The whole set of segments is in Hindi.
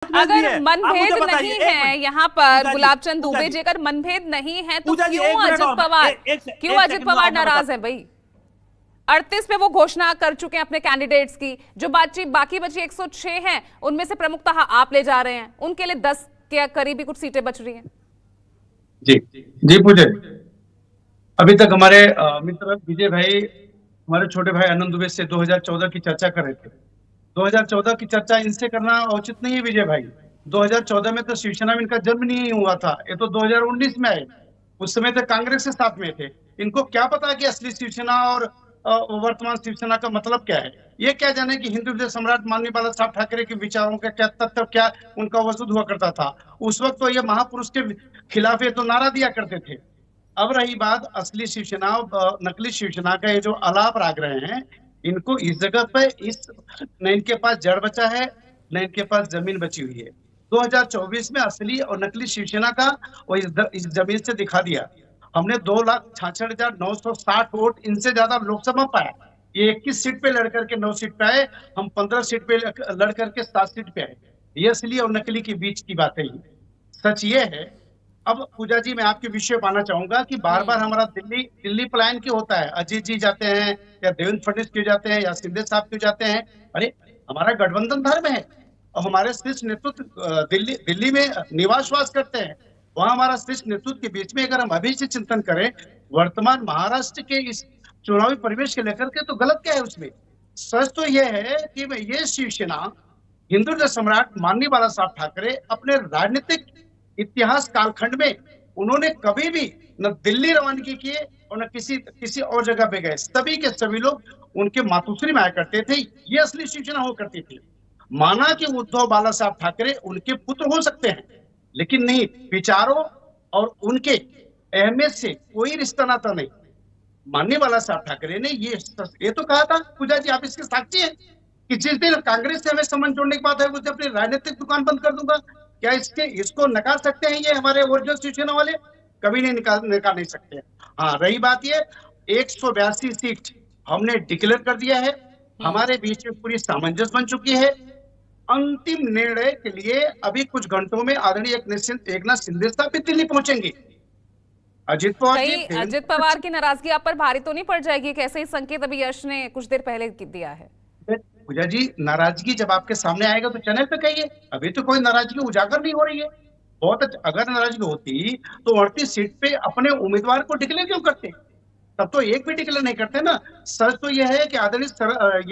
अगर मनभेद नहीं है यहाँ पर गुलाबचंद दुबे जी, अगर मनभेद नहीं है तो क्यों अजित पवार नाराज है भाई? 38 पे वो घोषणा कर चुके हैं अपने कैंडिडेट्स की। जो बाकी बची 106 हैं उनमें से प्रमुखतः आप ले जा रहे हैं, उनके लिए 10 के करीबी कुछ सीटें बच रही हैं। जी जी पूजे, अभी तक हमारे मित्र विजय भाई, हमारे छोटे भाई आनंद दुबे से 2014 की चर्चा कर रहे थे। 2014 की चर्चा इनसे करना उचित नहीं है विजय भाई। 2014 में तो शिवसेना में इनका जन्म नहीं हुआ था, ये तो 2019 में आए। उस समय तो कांग्रेस के साथ में थे। इनको क्या पता कि असली शिवसेना और वर्तमान शिवसेना का मतलब क्या है? ये क्या जाने कि हिंदू हृदय सम्राट माननीय बाला साहब ठाकरे के विचारों का क्या तत्व, क्या उनका वजूद हुआ करता था। उस वक्त तो ये महापुरुष के खिलाफ ये तो नारा दिया करते थे। अब रही बात असली शिवसेना और नकली शिवसेना का, ये जो आलाप राग रहे हैं, इनको इस जगह पे न इनके पास जड़ बचा है, न इनके पास जमीन बची हुई है। 2024 में असली और नकली शिवसेना का वो इस जमीन से दिखा दिया। हमने 2,66,960 वोट इनसे ज्यादा लोकसभा पाया। ये 21 सीट पे लड़ करके 9 सीट पे आए, हम 15 सीट पे लड़ करके 7 सीट पे आए। ये असली और नकली के बीच की बात है। सच ये है। अब पूजा जी, मैं आपके विषय पाना चाहूंगा कि बार बार हमारा दिल्ली पलायन क्यों होता है? अजीत जी जाते हैं या देवेंद्र फडणवीस क्यों जाते हैं या शिंदे साहब क्यों जाते हैं? अरे हमारा गठबंधन धर्म है और हमारे शीर्ष नेतृत्व दिल्ली में निवास करते हैं। वहां हमारा शीर्ष नेतृत्व के बीच में अगर हम अभी से चिंतन करें वर्तमान महाराष्ट्र के इस चुनावी परिवेश के लेकर के, तो गलत क्या है उसमें? सच तो यह है कि ये शिवसेना हिंदू सम्राट माननीय बाला साहब ठाकरे अपने राजनीतिक इतिहास कालखंड में उन्होंने कभी भी न दिल्ली रवानगी किए और न किसी और जगह पे गए। सभी के सभी लोग उनके मातुश्री में आया करते थे। ये असली शिवसेना हो करती थी। माना कि उद्धव बाला साहब ठाकरे उनके पुत्र हो सकते हैं, लेकिन नहीं, विचारों और उनके अहमियत से कोई रिश्ता नाता नहीं। माननीय बाला साहब ठाकरे ने ये तो कहा था, पूजा जी आप इसके साक्षी हैं, कि जिस दिन कांग्रेस से हमें संबंध जोड़ने की बात है उस दिन अपनी राजनीतिक दुकान बंद कर दूंगा। क्या इसको नकार सकते हैं ये हमारे ओरिजिनल शिवसेना वाले? कभी नहीं नकार नहीं सकते। हाँ, रही बात ये 182 सीट हमने डिक्लेयर कर दिया है। हमारे बीच में पूरी सामंजस्य बन चुकी है। अंतिम निर्णय के लिए अभी कुछ घंटों में आदरणीय एकनाथ शिंदे साहब भी दिल्ली पहुंचेंगे। अजित पवार की नाराजगी आप पर भारी तो नहीं पड़ जाएगी? कैसे ही संकेत अभी यश ने कुछ देर पहले दिया है। पूजा जी, नाराजगी जब आपके सामने आएगा तो चैनल पे कहिए। अभी तो कोई नाराजगी उजागर नहीं हो रही है। बहुत अच्छा, अगर नाराजगी होती तो 38 सीट पे अपने उम्मीदवार को डिक्लेयर क्यों करते? तब तो एक भी डिक्लेयर नहीं करते ना। सच तो यह है कि आदरणीय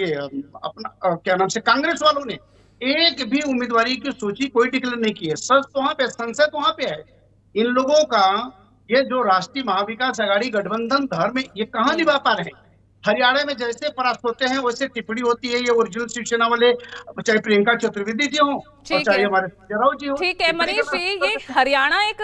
ये अपना क्या नाम से कांग्रेस वालों ने एक भी उम्मीदवारी की सूची कोई डिक्लेयर नहीं की है। सच तो वहां पे, संशय तो वहां पे है। इन लोगों का ये जो राष्ट्रीय महाविकास आघाड़ी गठबंधन धर्म, ये कहाँ निभा पा रहे हैं? हरियाणा में जैसे परास्त होते हैं वैसे टिप्पणी होती है। ये ओरिजिनल शिवसेना वाले, चाहे प्रियंका चतुर्वेदी जी हो और चाहे हमारे राव जी हो। ठीक है मनीष जी, ये हरियाणा एक